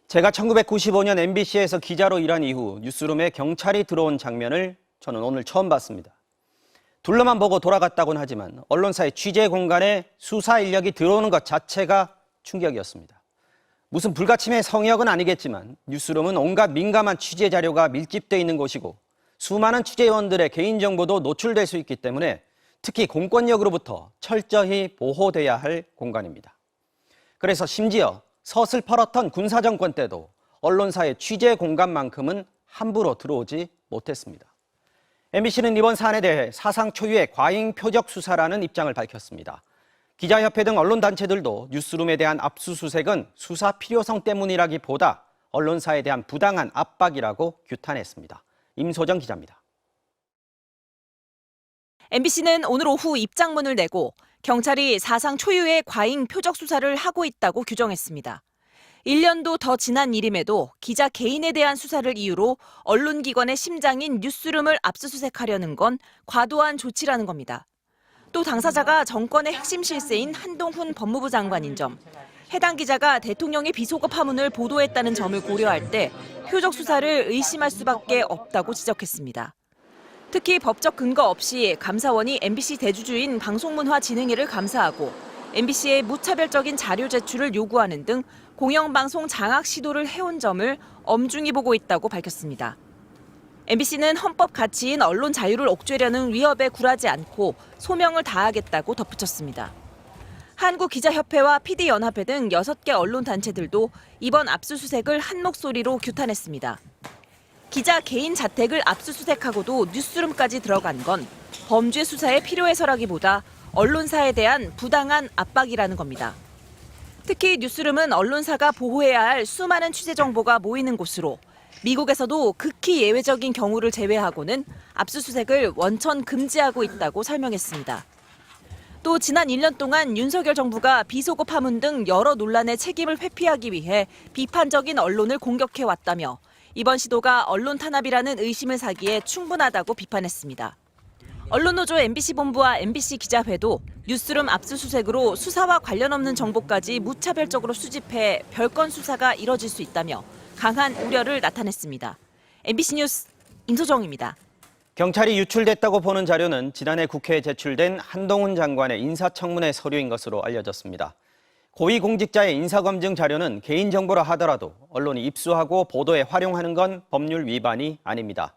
제가 1995년 MBC에서 기자로 일한 이후 뉴스룸에 경찰이 들어온 장면을 저는 오늘 처음 봤습니다. 둘러만 보고 돌아갔다고는 하지만 언론사의 취재 공간에 수사 인력이 들어오는 것 자체가 충격이었습니다. 무슨 불가침의 성역은 아니겠지만 뉴스룸은 온갖 민감한 취재 자료가 밀집되어 있는 곳이고 수많은 취재원들의 개인정보도 노출될 수 있기 때문에 특히 공권력으로부터 철저히 보호돼야 할 공간입니다. 그래서 심지어 서슬퍼렇던 군사정권 때도 언론사의 취재 공간만큼은 함부로 들어오지 못했습니다. MBC는 이번 사안에 대해 사상 초유의 과잉 표적 수사라는 입장을 밝혔습니다. 기자협회 등 언론단체들도 뉴스룸에 대한 압수수색은 수사 필요성 때문이라기보다 언론사에 대한 부당한 압박이라고 규탄했습니다. 임소정 기자입니다. MBC는 오늘 오후 입장문을 내고 경찰이 사상 초유의 과잉 표적 수사를 하고 있다고 규정했습니다. 1년도 더 지난 일임에도 기자 개인에 대한 수사를 이유로 언론기관의 심장인 뉴스룸을 압수수색하려는 건 과도한 조치라는 겁니다. 또 당사자가 정권의 핵심 실세인 한동훈 법무부 장관인 점, 해당 기자가 대통령의 비속어 파문을 보도했다는 점을 고려할 때 표적 수사를 의심할 수밖에 없다고 지적했습니다. 특히 법적 근거 없이 감사원이 MBC 대주주인 방송문화진흥회를 감사하고 MBC의 무차별적인 자료 제출을 요구하는 등 공영방송 장악 시도를 해온 점을 엄중히 보고 있다고 밝혔습니다. MBC는 헌법 가치인 언론 자유를 옥죄려는 위협에 굴하지 않고 소명을 다하겠다고 덧붙였습니다. 한국기자협회와 PD연합회 등 6개 언론단체들도 이번 압수수색을 한 목소리로 규탄했습니다. 기자 개인 자택을 압수수색하고도 뉴스룸까지 들어간 건 범죄 수사에 필요해서라기보다 언론사에 대한 부당한 압박이라는 겁니다. 특히 뉴스룸은 언론사가 보호해야 할 수많은 취재 정보가 모이는 곳으로 미국에서도 극히 예외적인 경우를 제외하고는 압수수색을 원천 금지하고 있다고 설명했습니다. 또 지난 1년 동안 윤석열 정부가 비속어 파문 등 여러 논란의 책임을 회피하기 위해 비판적인 언론을 공격해왔다며 이번 시도가 언론 탄압이라는 의심을 사기에 충분하다고 비판했습니다. 언론노조 MBC본부와 MBC기자회도 뉴스룸 압수수색으로 수사와 관련 없는 정보까지 무차별적으로 수집해 별건 수사가 이뤄질 수 있다며 강한 우려를 나타냈습니다. MBC 뉴스 임소정입니다. 경찰이 유출됐다고 보는 자료는 지난해 국회에 제출된 한동훈 장관의 인사청문회 서류인 것으로 알려졌습니다. 고위공직자의 인사검증 자료는 개인정보라 하더라도 언론이 입수하고 보도에 활용하는 건 법률 위반이 아닙니다.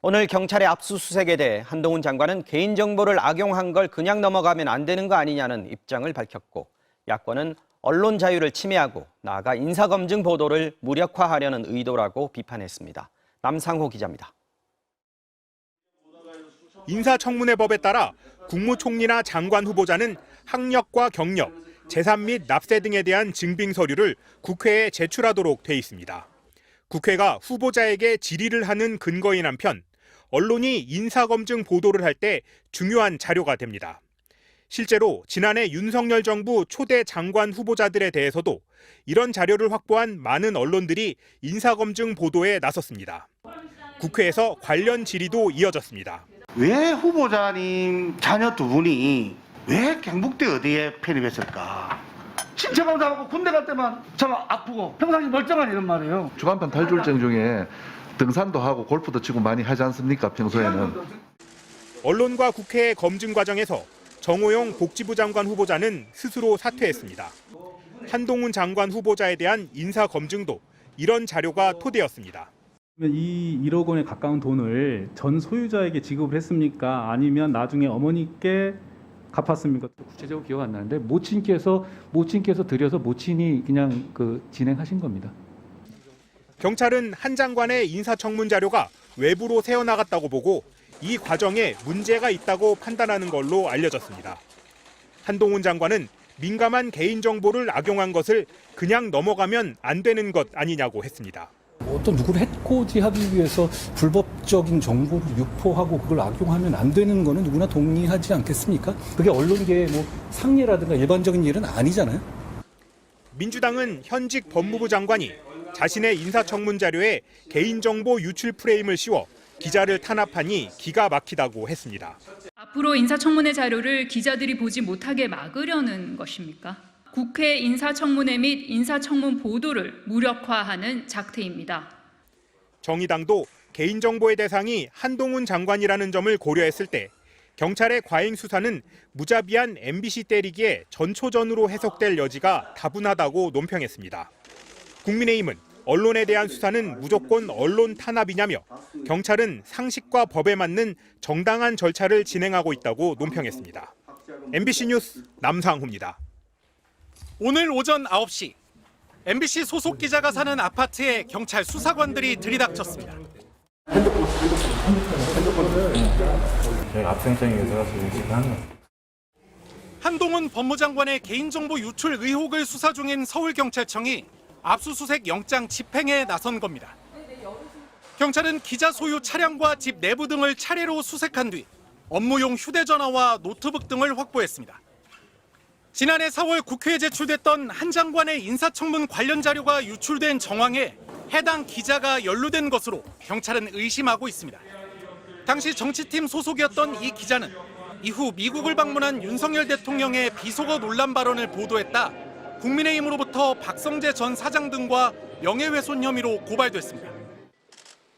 오늘 경찰의 압수수색에 대해 한동훈 장관은 개인정보를 악용한 걸 그냥 넘어가면 안 되는 거 아니냐는 입장을 밝혔고 야권은 언론 자유를 침해하고 나아가 인사검증 보도를 무력화하려는 의도라고 비판했습니다. 남상호 기자입니다. 인사청문회법에 따라 국무총리나 장관 후보자는 학력과 경력, 재산 및 납세 등에 대한 증빙 서류를 국회에 제출하도록 돼 있습니다. 국회가 후보자에게 질의를 하는 근거인 한편 언론이 인사검증 보도를 할 때 중요한 자료가 됩니다. 실제로 지난해 윤석열 정부 초대 장관 후보자들에 대해서도 이런 자료를 확보한 많은 언론들이 인사검증 보도에 나섰습니다. 국회에서 관련 질의도 이어졌습니다. 왜 후보자님 자녀 두 분이 왜 경북대 어디에 편입했을까? 신체감 잡고 군대 갈 때만 참 아프고 평상시 멀쩡한 이런 말이에요. 주간판 탈출증 중에 등산도 하고 골프도 치고 많이 하지 않습니까? 평소에는. 언론과 국회의 검증 과정에서 정호영 복지부 장관 후보자는 스스로 사퇴했습니다. 한동훈 장관 후보자에 대한 인사 검증도 이런 자료가 토대였습니다. 이 1억 원에 가까운 돈을 전 소유자에게 지급을 했습니까? 아니면 나중에 어머니께 갚았습니까? 구체적으로 기억 안 나는데 모친께서 드려서 모친이 그냥 진행하신 겁니다. 경찰은 한 장관의 인사청문 자료가 외부로 새어나갔다고 보고 이 과정에 문제가 있다고 판단하는 걸로 알려졌습니다. 한동훈 장관은 민감한 개인정보를 악용한 것을 그냥 넘어가면 안 되는 것 아니냐고 했습니다. 어떤 누구를 해코지하기 위해서 불법적인 정보를 유포하고 그걸 악용하면 안 되는 거는 누구나 동의하지 않겠습니까? 그게 언론계의 상례라든가 일반적인 일은 아니잖아요. 민주당은 현직 법무부 장관이 자신의 인사청문 자료에 개인정보 유출 프레임을 씌워 기자를 탄압하니 기가 막히다고 했습니다. 앞으로 인사청문회 자료를 기자들이 보지 못하게 막으려는 것입니까? 국회 인사청문회 및 인사청문 보도를 무력화하는 작태입니다. 정의당도 개인정보의 대상이 한동훈 장관이라는 점을 고려했을 때 경찰의 과잉 수사는 무자비한 MBC 때리기에 전초전으로 해석될 여지가 다분하다고 논평했습니다. 국민의힘은 언론에 대한 수사는 무조건 언론 탄압이냐며 경찰은 상식과 법에 맞는 정당한 절차를 진행하고 있다고 논평했습니다. MBC 뉴스 남상호입니다. 오늘 오전 9시 MBC 소속 기자가 사는 아파트에 경찰 수사관들이 들이닥쳤습니다. 한동훈 법무장관의 개인정보 유출 의혹을 수사 중인 서울경찰청이 압수수색 영장 집행에 나선 겁니다. 경찰은 기자 소유 차량과 집 내부 등을 차례로 수색한 뒤 업무용 휴대전화와 노트북 등을 확보했습니다. 지난해 4월 국회에 제출됐던 한 장관의 인사청문 관련 자료가 유출된 정황에 해당 기자가 연루된 것으로 경찰은 의심하고 있습니다. 당시 정치팀 소속이었던 이 기자는 이후 미국을 방문한 윤석열 대통령의 비속어 논란 발언을 보도했다 국민의힘으로부터 박성재 전 사장 등과 명예훼손 혐의로 고발됐습니다.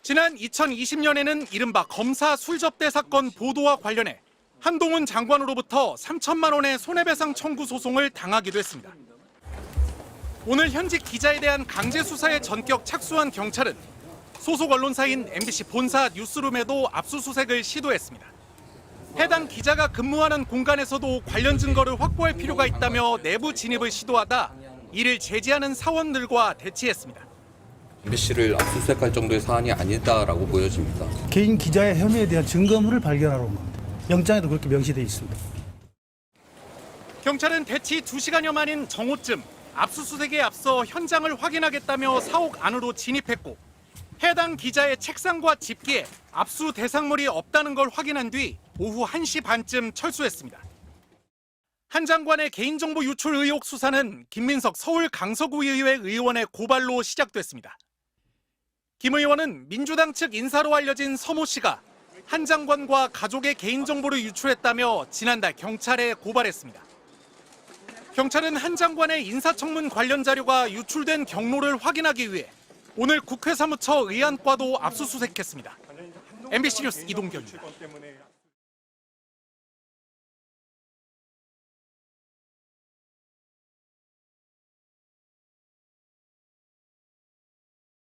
지난 2020년에는 이른바 검사 술접대 사건 보도와 관련해 한동훈 장관으로부터 3천만 원의 손해배상 청구 소송을 당하기도 했습니다. 오늘 현직 기자에 대한 강제 수사에 전격 착수한 경찰은 소속 언론사인 MBC 본사 뉴스룸에도 압수수색을 시도했습니다. 해당 기자가 근무하는 공간에서도 관련 증거를 확보할 필요가 있다며 내부 진입을 시도하다 이를 제지하는 사원들과 대치했습니다. MBC를 압수수색할 정도의 사안이 아니다라고 보여집니다. 개인 기자의 혐의에 대한 증거물을 발견하러 온 겁니다. 영장에도 그렇게 명시되어 있습니다. 경찰은 대치 2시간여 만인 정오쯤 압수수색에 앞서 현장을 확인하겠다며 사옥 안으로 진입했고 해당 기자의 책상과 집기에 압수 대상물이 없다는 걸 확인한 뒤 오후 1시 반쯤 철수했습니다. 한 장관의 개인정보 유출 의혹 수사는 김민석 서울 강서구의회 의원의 고발로 시작됐습니다. 김 의원은 민주당 측 인사로 알려진 서모 씨가 한 장관과 가족의 개인정보를 유출했다며 지난달 경찰에 고발했습니다. 경찰은 한 장관의 인사청문 관련 자료가 유출된 경로를 확인하기 위해 오늘 국회 사무처 의안과도 압수수색했습니다. MBC 뉴스 이동경입니다.